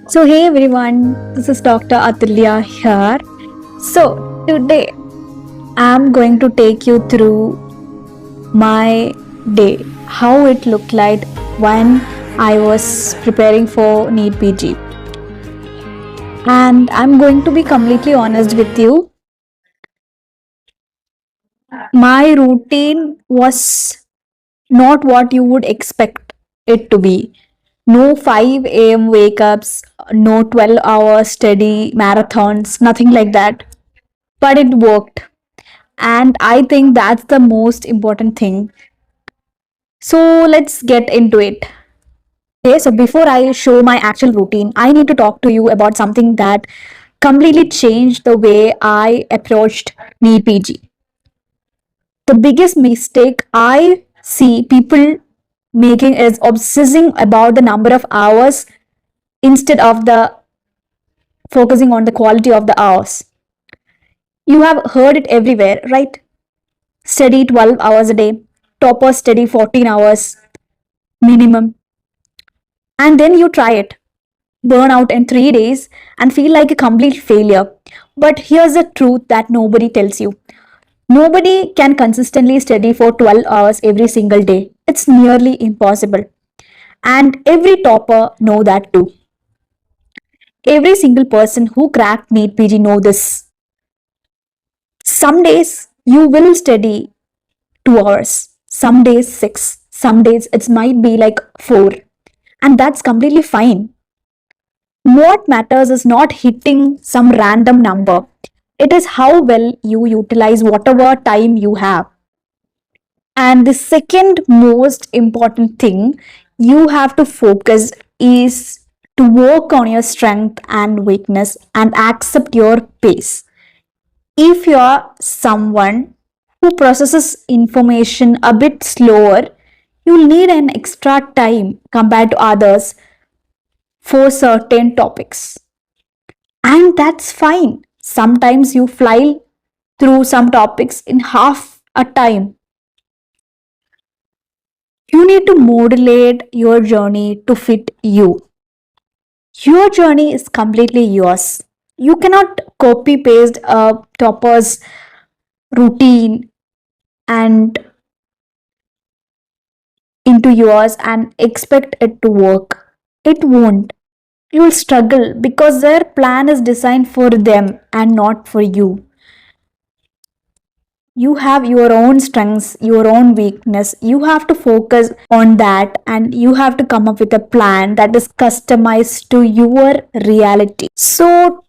So, hey everyone, this is Dr. Atulya here. So, today I'm going to take you through my day, how it looked like when I was preparing for NEET PG. And I'm going to be completely honest with you. My routine was not what you would expect it to be. No 5 a.m. wake ups, no 12-hour study marathons, nothing like that. But it worked. And I think that's the most important thing. So let's get into it. Okay, so before I show my actual routine, I need to talk to you about something that completely changed the way I approached NEET PG. The biggest mistake I see people making is obsessing about the number of hours instead of the focusing on the quality of the hours. You have heard it everywhere, right? Study 12 hours a day, toppers study 14 hours minimum, and then you try it, burn out in 3 days, and feel like a complete failure. But here's the truth that nobody tells you. Nobody can consistently study for 12 hours every single day. It's nearly impossible. And every topper know that too. Every single person who cracked NEET PG know this. Some days you will study 2 hours, some days 6, some days it might be like 4, and that's completely fine. What matters is not hitting some random number. It is how well you utilize whatever time you have. And the second most important thing you have to focus is to work on your strength and weakness and accept your pace. If you're someone who processes information a bit slower, you'll need an extra time compared to others for certain topics. And that's fine. Sometimes you fly through some topics in half a time. You need to modulate your journey to fit you. Your journey is completely yours. You cannot copy paste a topper's routine and into yours and expect it to work. It won't. You'll struggle because their plan is designed for them and not for you. You have your own strengths, your own weakness. You have to focus on that and you have to come up with a plan that is customized to your reality. So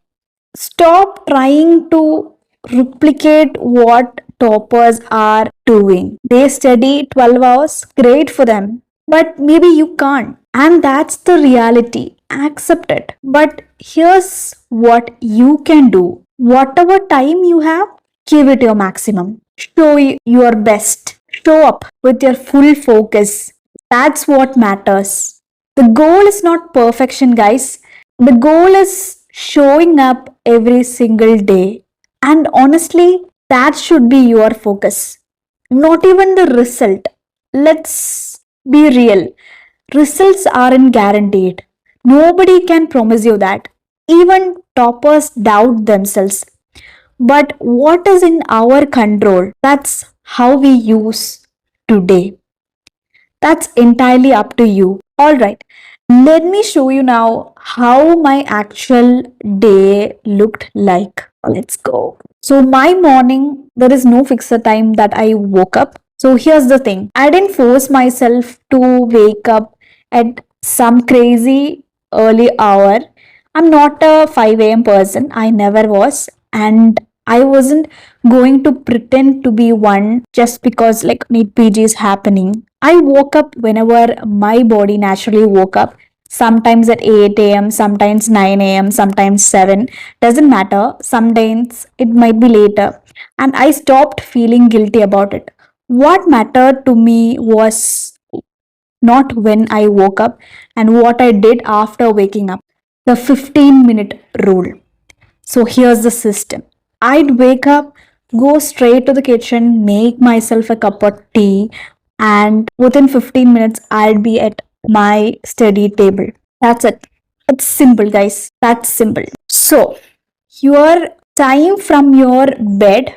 stop trying to replicate what toppers are doing. They study 12 hours, great for them. But maybe you can't. And that's the reality. Accept it. But here's what you can do. Whatever time you have, give it your maximum. Show your best. Show up with your full focus. That's what matters. The goal is not perfection, guys. The goal is showing up every single day. And honestly, that should be your focus. Not even the result. Let's be real. Results aren't guaranteed. Nobody can promise you that. Even toppers doubt themselves. But what is in our control? That's how we use today. That's entirely up to you. Alright, let me show you now how my actual day looked like. Let's go. So, my morning, there is no fixed time that I woke up. So, here's the thing, I didn't force myself to wake up at some crazy early hour. I'm not a 5 a.m. person, I never was, and I wasn't going to pretend to be one just because like NEET PG is happening. I woke up whenever my body naturally woke up, sometimes at 8 a.m., sometimes 9 a.m., sometimes 7. Doesn't matter. Sometimes it might be later. And I stopped feeling guilty about it. What mattered to me was not when I woke up and what I did after waking up. The 15-minute rule. So here's the system. I'd wake up, go straight to the kitchen, make myself a cup of tea, and within 15 minutes, I'd be at my study table. That's it. It's simple, guys. That's simple. So, your time from your bed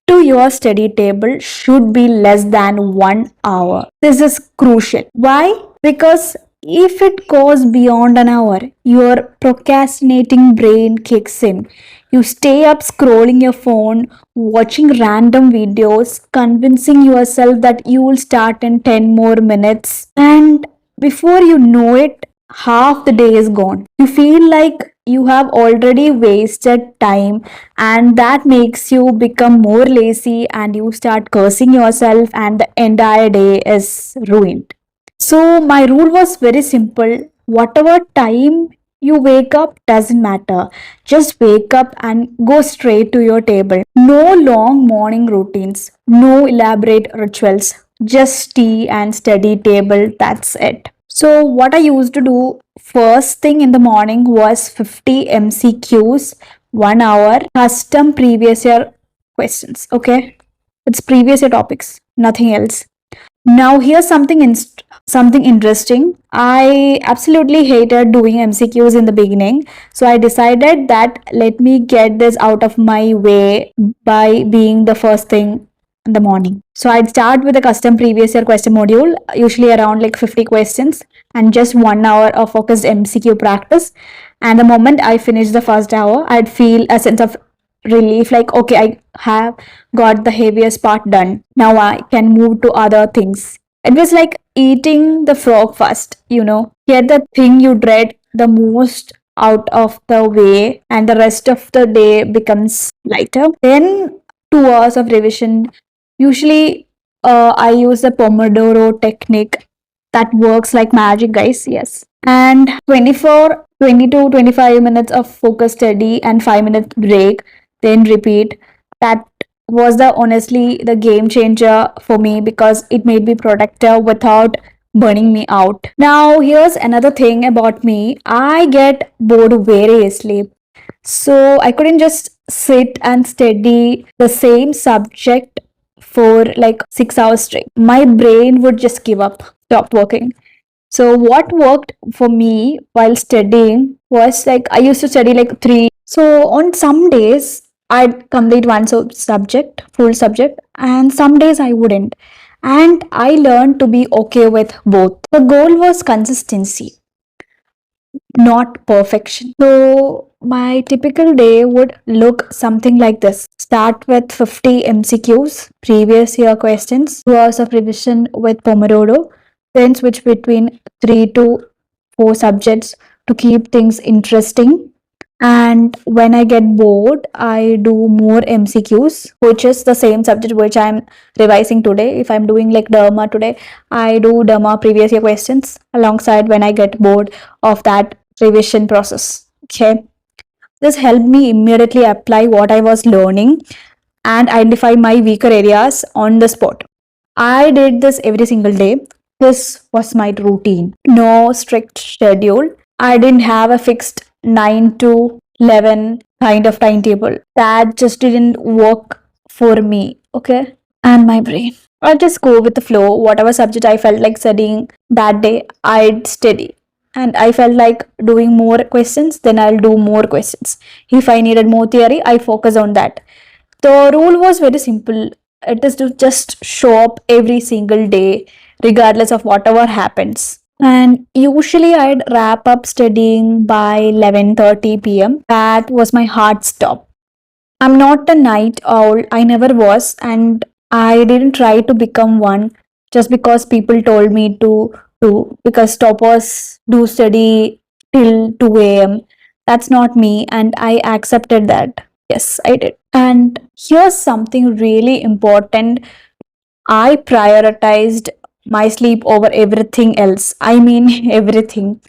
to your study table should be less than 1 hour. This is crucial. Why? Because if it goes beyond an hour, your procrastinating brain kicks in. You stay up scrolling your phone, watching random videos, convincing yourself that you will start in 10 more minutes, and before you know it, half the day is gone. You feel like you have already wasted time, and that makes you become more lazy and you start cursing yourself, and the entire day is ruined. So, my rule was very simple: whatever time you wake up doesn't matter. Just wake up and go straight to your table. No long morning routines, no elaborate rituals, just tea and study table. That's it. So, what I used to do first thing in the morning was 50 MCQs, 1 hour, custom previous year questions. Okay, it's previous year topics, nothing else. Now here's something interesting. I absolutely hated doing MCQs in the beginning, so I decided that let me get this out of my way by being the first thing in the morning. So I'd start with a custom previous year question module, usually around like 50 questions, and just 1 hour of focused MCQ practice. And the moment I finished the first hour, I'd feel a sense of relief, like okay, I have got the heaviest part done. Now I can move to other things. It was like eating the frog first. Get the thing you dread the most out of the way, and the rest of the day becomes lighter. Then 2 hours of revision. Usually, I use the Pomodoro technique. That works like magic, guys. Yes. And 24, 22, 25 minutes of focus study and 5 minute break, then repeat. That was the honestly the game changer for me because it made me productive without burning me out. Now, here's another thing about me: I get bored very easily. So I couldn't just sit and study the same subject for like 6 hours straight. My brain would just give up, stop working. So what worked for me while studying was like I used to study like three. So on some days I'd complete one subject, full subject, and some days I wouldn't. And I learned to be okay with both. The goal was consistency, not perfection. So my typical day would look something like this. Start with 50 MCQs, previous year questions, 2 hours of revision with Pomodoro, then switch between 3 to 4 subjects to keep things interesting. And when I get bored, I do more MCQs, which is the same subject which I'm revising today. If I'm doing like Dharma today, I do Dharma previous year questions alongside when I get bored of that revision process. Okay. This helped me immediately apply what I was learning and identify my weaker areas on the spot. I did this every single day. This was my routine. No strict schedule. I didn't have a fixed 9 to 11 kind of timetable. That just didn't work for me, okay? And my brain. I'll just go with the flow. Whatever subject I felt like studying that day, I'd study. And I felt like doing more questions, then I'll do more questions. If I needed more theory, I focus on that. The rule was very simple. It is to just show up every single day, regardless of whatever happens. And usually I'd wrap up studying by 11:30 p.m. That was my hard stop. I'm not a night owl. I never was, and I didn't try to become one just because people told me to because toppers do study till 2 a.m. That's not me, and I accepted that. Yes, I did. And here's something really important: I prioritized my sleep over everything else. I mean, everything.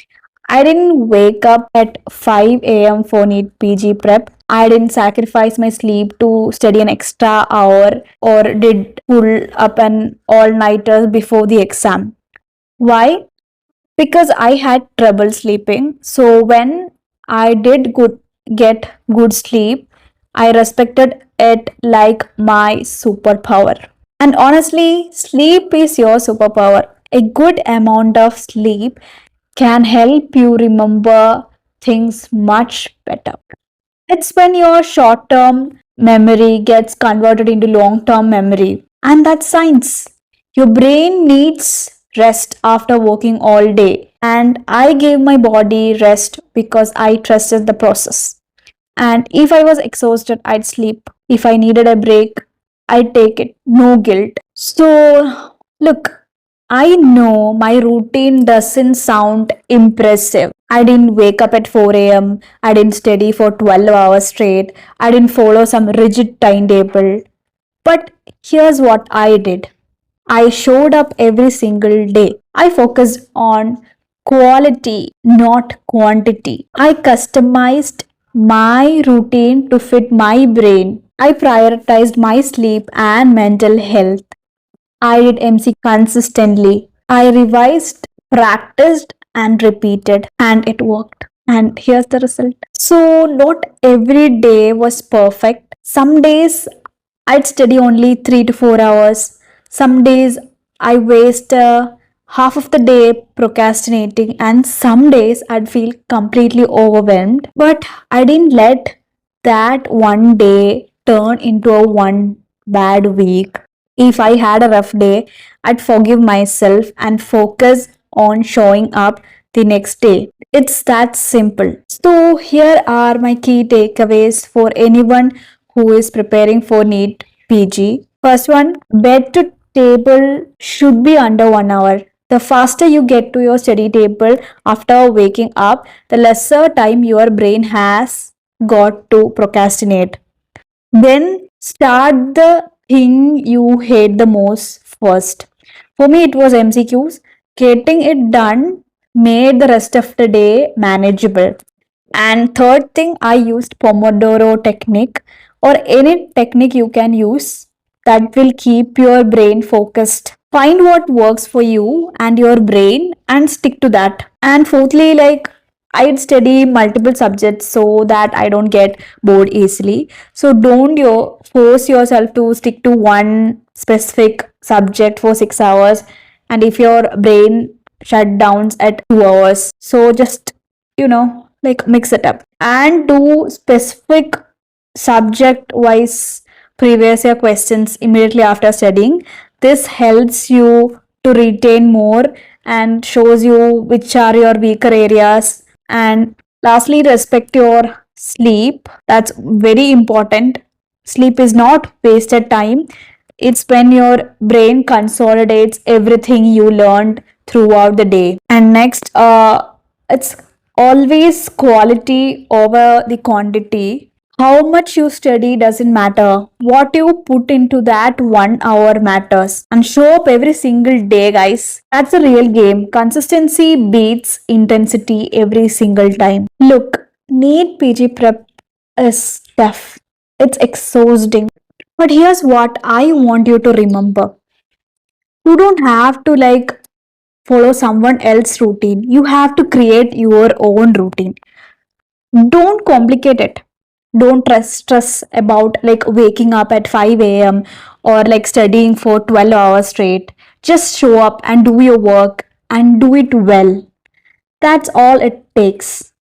I didn't wake up at 5 a.m. for NEET PG prep. I didn't sacrifice my sleep to study an extra hour or did pull up an all nighter before the exam. Why? Because I had trouble sleeping. So when I did get good sleep, I respected it like my superpower. And honestly, sleep is your superpower. A good amount of sleep can help you remember things much better. It's when your short term memory gets converted into long term memory. And that's science. Your brain needs rest after working all day. And I gave my body rest because I trusted the process. And if I was exhausted, I'd sleep. If I needed a break, I'd take it. No guilt. So, look, I know my routine doesn't sound impressive. I didn't wake up at 4 a.m. I didn't study for 12 hours straight. I didn't follow some rigid timetable. But here's what I did. I showed up every single day. I focused on quality, not quantity. I customized my routine to fit my brain. I prioritized my sleep and mental health. I did MC consistently. I revised, practiced, and repeated, and it worked. And here's the result. So, not every day was perfect. Some days I'd study only 3 to 4 hours. Some days I waste half of the day procrastinating, and some days I'd feel completely overwhelmed. But I didn't let that one day turn into a one bad week. If I had a rough day, I'd forgive myself and focus on showing up the next day. It's that simple. So, here are my key takeaways for anyone who is preparing for NEET PG. First one, bed to table should be under 1 hour. The faster you get to your study table after waking up, the lesser time your brain has got to procrastinate. Then start the thing you hate the most first. For me, it was MCQs. Getting it done made the rest of the day manageable. And third thing, I used Pomodoro technique or any technique you can use that will keep your brain focused. Find what works for you and your brain and stick to that. And fourthly, like I'd study multiple subjects so that I don't get bored easily. So don't you force yourself to stick to one specific subject for 6 hours. And if your brain shut downs at 2 hours, so just like mix it up and do specific subject wise previous year questions immediately after studying. This helps you to retain more and shows you which are your weaker areas. And lastly, respect your sleep. That's very important. Sleep is not wasted time. It's when your brain consolidates everything you learned throughout the day. And next, it's always quality over the quantity. How much you study doesn't matter. What you put into that 1 hour matters. And show up every single day, guys. That's a real game. Consistency beats intensity every single time. Look, NEET PG prep is tough. It's exhausting. But here's what I want you to remember. You don't have to follow someone else's routine. You have to create your own routine. Don't complicate it. Don't stress about waking up at 5 a.m. or studying for 12 hours straight. Just show up and do your work and do it well. That's all it takes.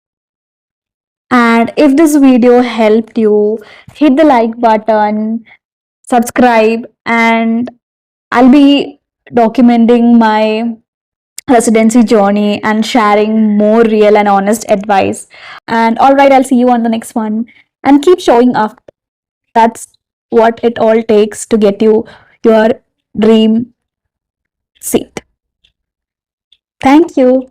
And if this video helped you, hit the like button, subscribe, and I'll be documenting my residency journey and sharing more real and honest advice. And all right, I'll see you on the next one. And keep showing up. That's what it all takes to get you your dream seat. Thank you.